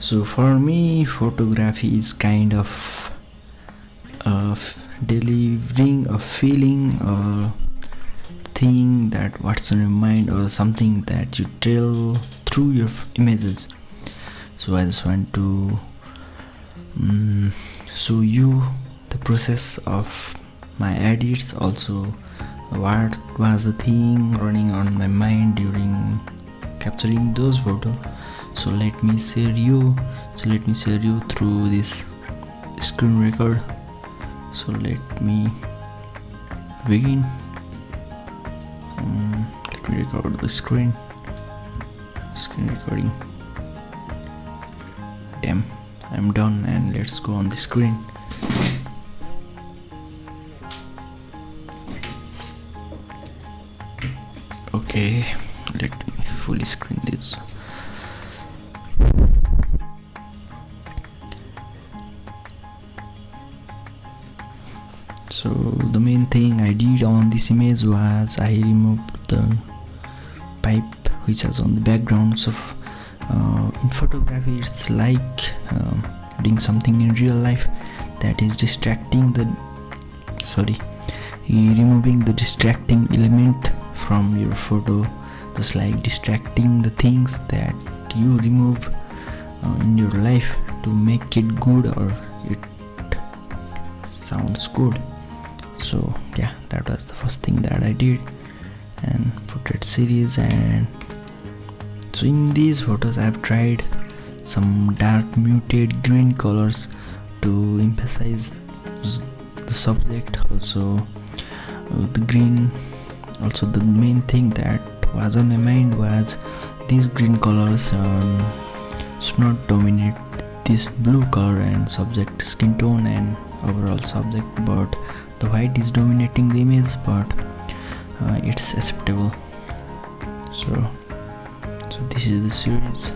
So for me, photography is kind of delivering a feeling or thing that what's in your mind, or something that you tell through your images. So I just want to show you the process of my edits, also what was the thing running on my mind during capturing those photos. So let me share you through this screen record. So let me begin. Let me record the screen recording. Damn, I'm done, and let's go on the screen. Okay, let me fully screen this. So the main thing I did on this image was I removed the pipe which was on the background. So in photography it's like doing something in real life that is removing the distracting element from your photo, just like distracting the things that you remove in your life to make it good or it sounds good. So yeah, that was the first thing that I did, and portrait series. And so in these photos I have tried some dark muted green colors to emphasize the subject. Also the green, also the main thing that was on my mind was these green colors should not dominate this blue color and subject skin tone and overall subject, but the white is dominating the image, but it's acceptable. So this is the series.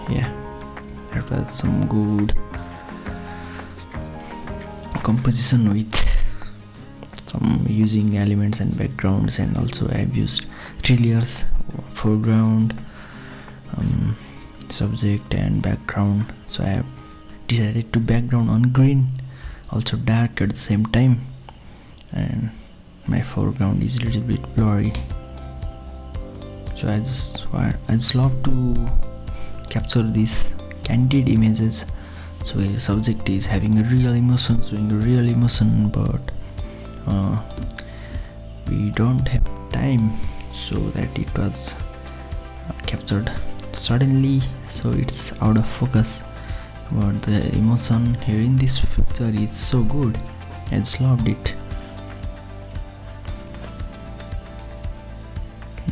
Yeah, that was some good composition with some using elements and backgrounds, and also I have used 3 layers: foreground, subject and background. So I have decided to background on green, also dark at the same time, and my foreground is a little bit blurry. So I just love to capture these candid images. So a subject is having a real emotion, showing a real emotion, but we don't have time so that it was captured suddenly, so it's out of focus. But the emotion here in this picture is so good. I just loved it.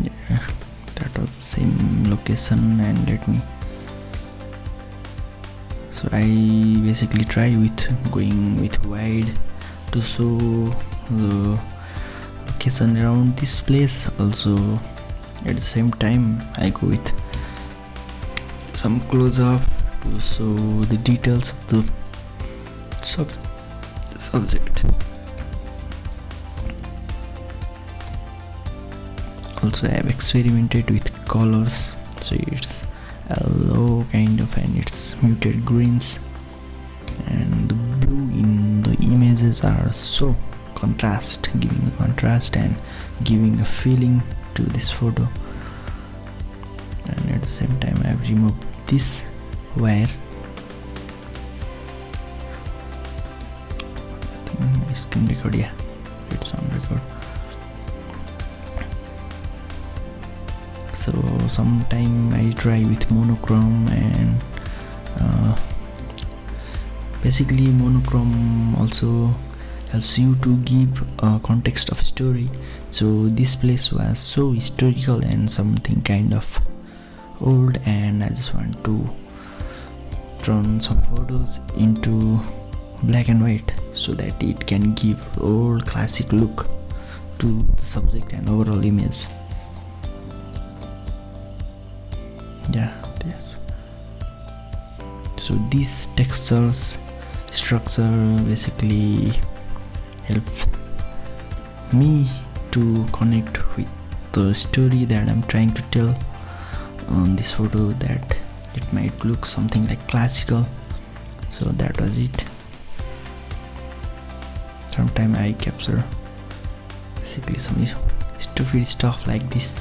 Yeah, that was the same location, and so I basically try with going with wide to show the location around this place. Also at the same time I go with some close-up to show the details of the subject. Also I have experimented with colors, so it's yellow kind of, and it's muted greens, and the blue in the images are so giving a contrast and giving a feeling to this photo. And at the same time I have removed this wire. I screen record, yeah, it's on record. So sometime I try with monochrome, and basically monochrome also helps you to give a context of story. So this place was so historical and something kind of old, and I just want to turn some photos into black and white so that it can give old classic look to the subject and overall image. Yeah, yes. So these textures structure basically help me to connect with the story that I'm trying to tell. on this photo that it might look something like classical, so that was it. Sometimes I capture basically some stupid stuff like this,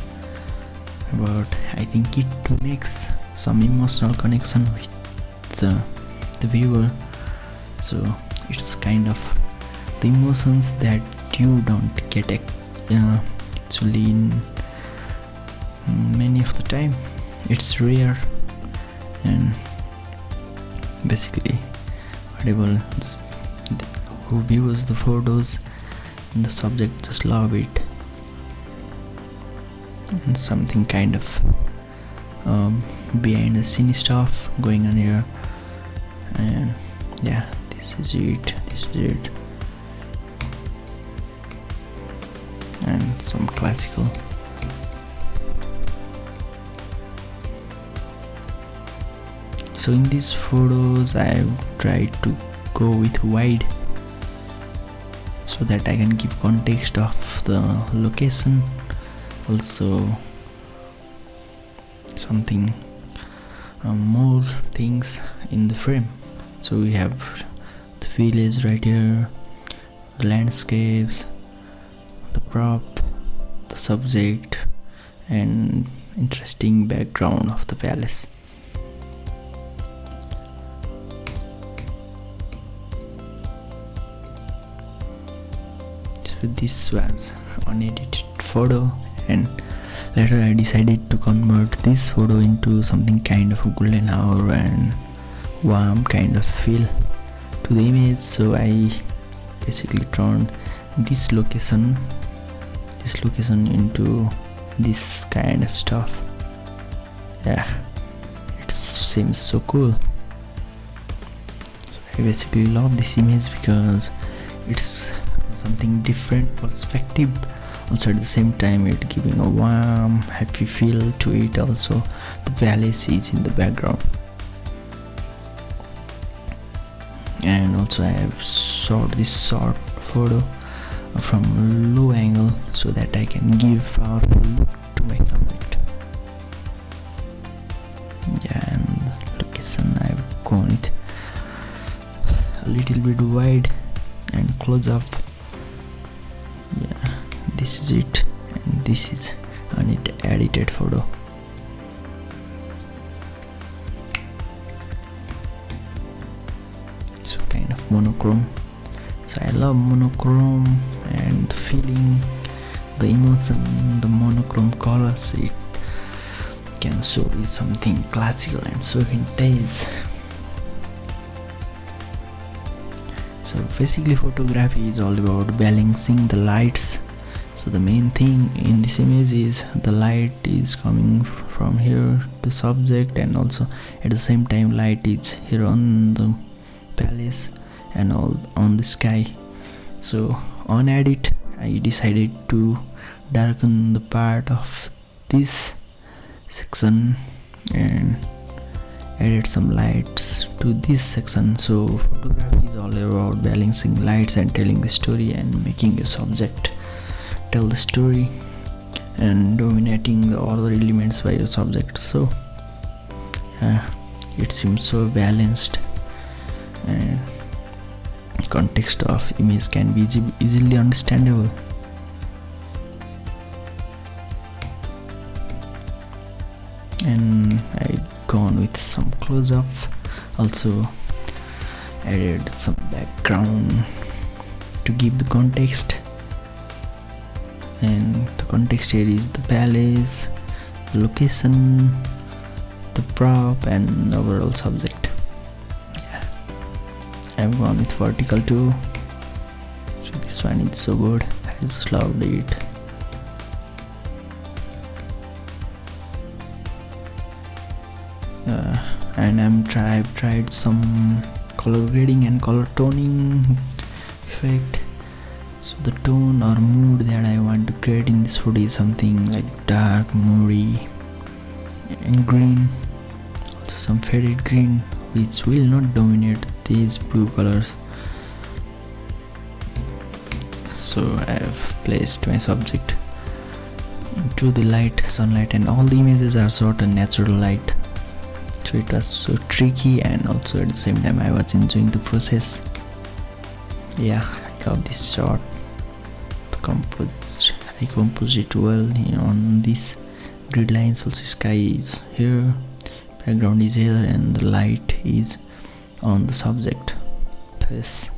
but I think it makes some emotional connection with the viewer. So it's kind of the emotions that you don't get actually in many of the time. It's rare, and basically whatever just who views the photos and the subject just love it, and something kind of behind the scene stuff going on here. And yeah, this is it, and some classical. So in these photos I've tried to go with wide so that I can give context of the location, also something more things in the frame. So we have the village right here, the landscapes, the prop, the subject, and interesting background of the palace. So this was unedited photo, and later I decided to convert this photo into something kind of a golden hour and warm kind of feel to the image. So I basically turned this location into this kind of stuff. Yeah, it seems so cool. So I basically love this image because it's something different perspective, also at the same time it giving a warm happy feel to it. Also the palace is in the background, and also I have shot this short photo from low angle so that I can give powerful look to my subject. Yeah, and location I've gone it a little bit wide and close up. Yeah, this is it, and this is an edited photo. So kind of monochrome. So I love monochrome and feeling the emotion, the monochrome colors. It can show you something classical and so vintage. So basically photography is all about balancing the lights. So the main thing in this image is the light is coming from here to subject, and also at the same time light is here on the palace and all on the sky. So on edit I decided to darken the part of this section and added some lights to this section. So photography is all about balancing lights and telling the story and making your subject tell the story and dominating the other elements by your subject. So yeah, it seems so balanced, and context of image can be easily understandable. And I gone with some close-up, also added some background to give the context, and the context here is the palace, the location, the prop, and overall subject. Yeah, I've gone with vertical too. So this one is so good, I just loved it. And I've tried some color grading and color toning effect. So the tone or mood that I want to create in this photo is something like dark, moody, and green. Also some faded green, which will not dominate these blue colors. So I have placed my subject to the light, sunlight, and all the images are shot in natural light. So it was so tricky, and also at the same time I was enjoying the process. Yeah, I love this shot. I composed it well on this grid lines. Also sky is here, background is here, and the light is on the subject face.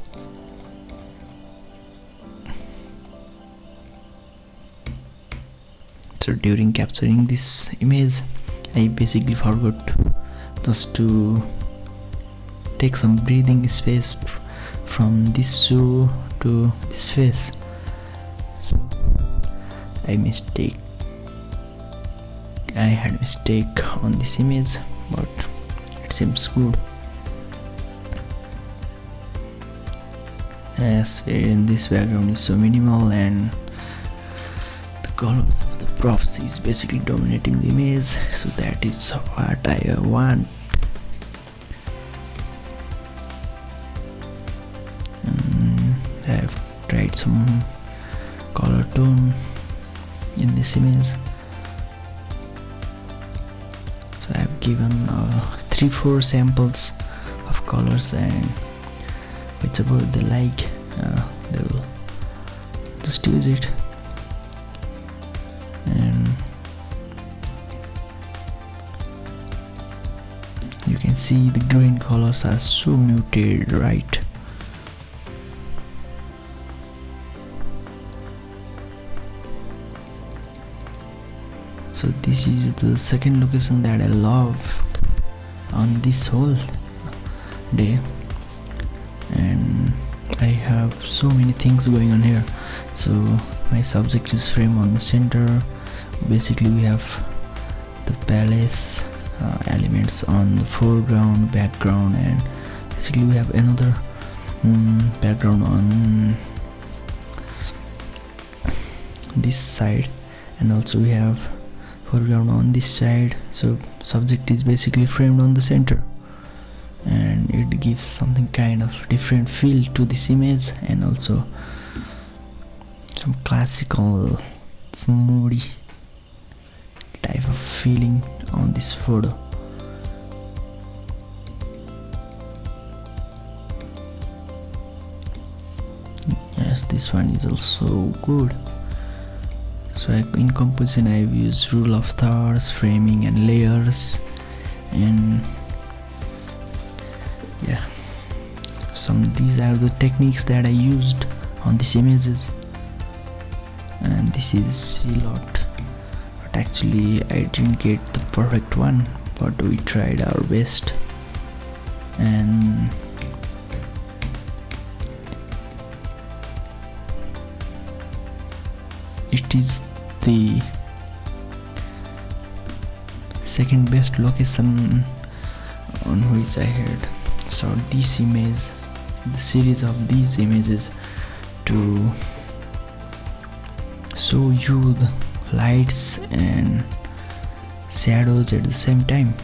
So during capturing this image, I basically forgot just to take some breathing space from this shoe to this face. So I had mistake on this image, but it seems good. Yes, in this background is so minimal, and the colors of the props is basically dominating the image, so that is what I want. I have tried some color tone in this image, so I have given 3-4 samples of colors, and whichever they like, they will just use it. And you can see the green colors are so muted, right? So this is the second location that I loved on this whole day, and I have so many things going on here. So my subject is framed on the center. Basically we have the palace elements on the foreground, background, and basically we have another background on this side, and also we have foreground on this side. So subject is basically framed on the center, and it gives something kind of different feel to this image, and also some classical moody type of feeling on this photo. Yes, this one is also good. So in composition I've used rule of thirds, framing, and layers, and yeah, these are the techniques that I used on these images. And this is silhouette, but actually I didn't get the perfect one, but we tried our best. And it is the second best location on which I had shot this image, the series of these images, to show you the lights and shadows at the same time.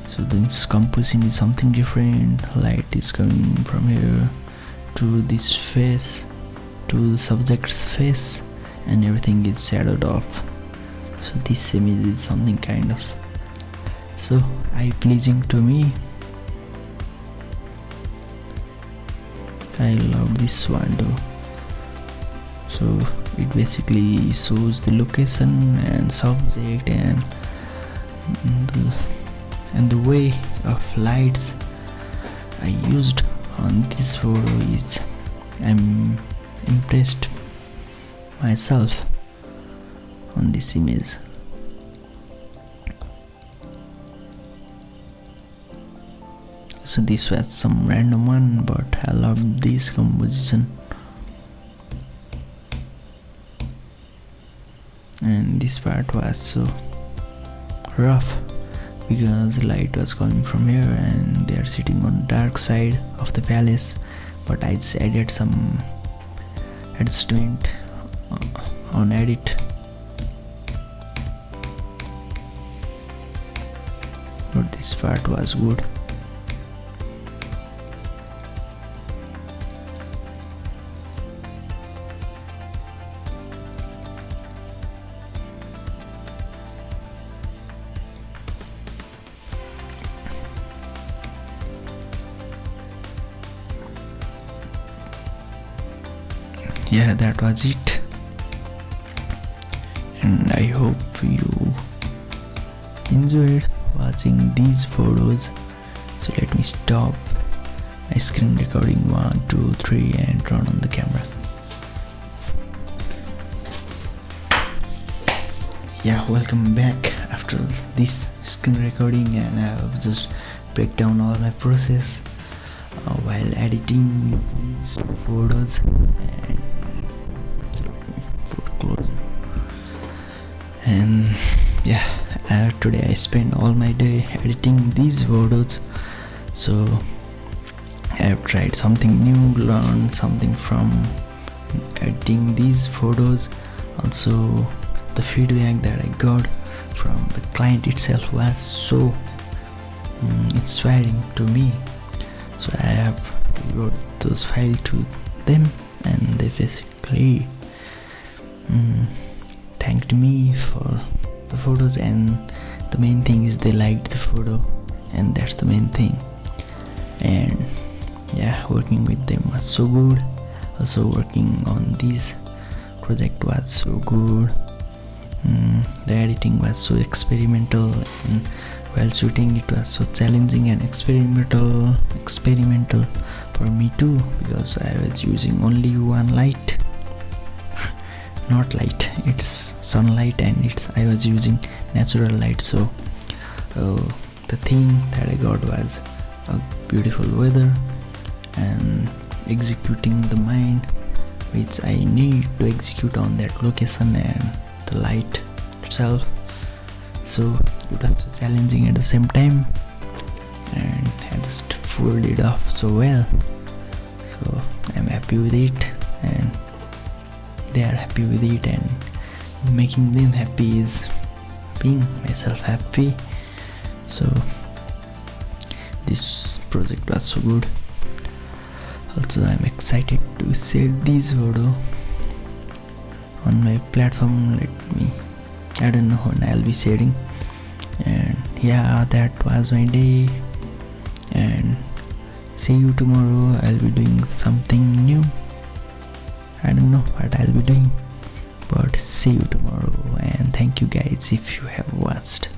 So this composition is something different. Light is coming from here to this face, to the subject's face, and everything is shadowed off. So this image is something kind of so eye-pleasing to me. I love this one though. So it basically shows the location and subject, and the way of lights I used on this photo is I'm impressed myself on this image. So this was some random one, but I love this composition. And this part was so rough because the light was coming from here and they are sitting on dark side of the palace, but I just added some adjustment on edit, but this part was good. yeah, that was it, and I hope you enjoyed watching these photos. So let me stop my screen recording, 1 2 3, and turn on the camera. Yeah, welcome back after this screen recording, and I've just break down all my process while editing these photos. And photo closer. And yeah, today I spent all my day editing these photos. So I have tried something new, learned something from editing these photos. Also, the feedback that I got from the client itself was so inspiring to me. So I have wrote those files to them, and they basically thanked me for the photos, and the main thing is they liked the photo, and that's the main thing. And yeah, working with them was so good. Also, working on this project was so good. The editing was so experimental, and while shooting it was so challenging and experimental for me too, because I was using only one light. Not light, it's sunlight, and I was using natural light. So the thing that I got was a beautiful weather and executing the mind which I need to execute on that location, and the light itself. So it was so challenging at the same time, and I just pulled it off so well. So I'm happy with it, and they are happy with it, and making them happy is being myself happy. So this project was so good. Also, I'm excited to share this photo on my platform. I don't know when I'll be sharing. And yeah, that was my day, and see you tomorrow. I'll be doing something new. I don't know what I'll be doing, but see you tomorrow, and thank you guys if you have watched.